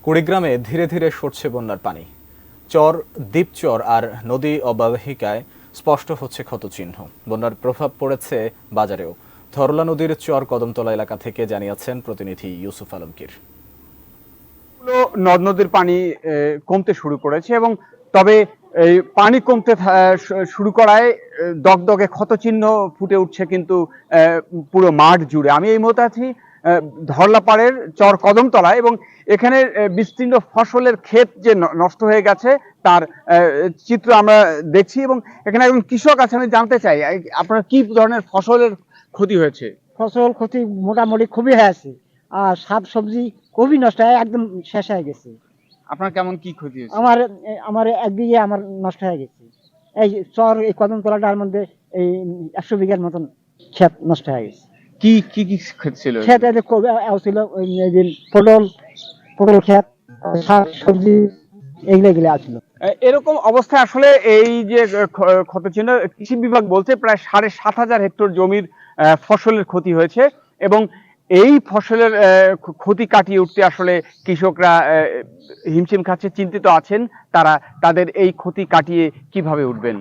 কুড়িগ্রামে ধীরে ধীরে সরছে বন্যার পানি। চর, দ্বীপচর আর নদী অববাহিকায় স্পষ্ট হচ্ছে ক্ষতচিহ্ন। বন্যার প্রভাব পড়েছে বাজারেও। ধরলা নদীর চর কদমতলা এলাকা থেকে জানিয়েছেন প্রতিনিধি ইউসুফ আলমগীর। নদ নদীর পানি কমতে শুরু করেছে এবং তবে এই পানি কমতে শুরু করায় দগদগে ক্ষতচিহ্ন ফুটে উঠছে কিন্তু পুরো মাঠ জুড়ে। আমি এই মুহূর্তে আছি ধরলাপাড়ের চর কদমতলায় এবং এখানে বিস্তীর্ণ ফসলের ক্ষেত যে নষ্ট হয়ে গেছে তার চিত্র আমরা দেখছি এবং এখানে একজন কৃষক আছে, আমি জানতে চাই আপনার কি ধরনের ফসলের ক্ষতি হয়েছে। ফসল ক্ষতি মোটামুটি খুবই হয়েছে, আর শাক সবজি খুবই নষ্ট হয়ে একদম শেষ হয়ে গেছে। আপনার কেমন কি ক্ষতি হয়েছে? আমার আমার এক বিঘে আমার নষ্ট হয়ে গেছে। এই চর এই কদমতলাটার মধ্যে এই 100 বিঘার মতন ক্ষেত নষ্ট হয়ে গেছে। কি কি কি ক্ষেত ছিল? ক্ষেত ছিল এই যে পটল ক্ষেত, শাক সবজি এগুলো আছিল। এরকম অবস্থায় আসলে এই যে ক্ষতচিহ্ন, কৃষি বিভাগ বলছে প্রায় 7,500 হেক্টর জমির ফসলের ক্ষতি হয়েছে এবং এই ফসলের ক্ষতি কাটিয়ে উঠতে আসলে কৃষকরা হিমশিম খাচ্ছে, চিন্তিত আছেন তারা তাদের এই ক্ষতি কাটিয়ে কিভাবে উঠবেন।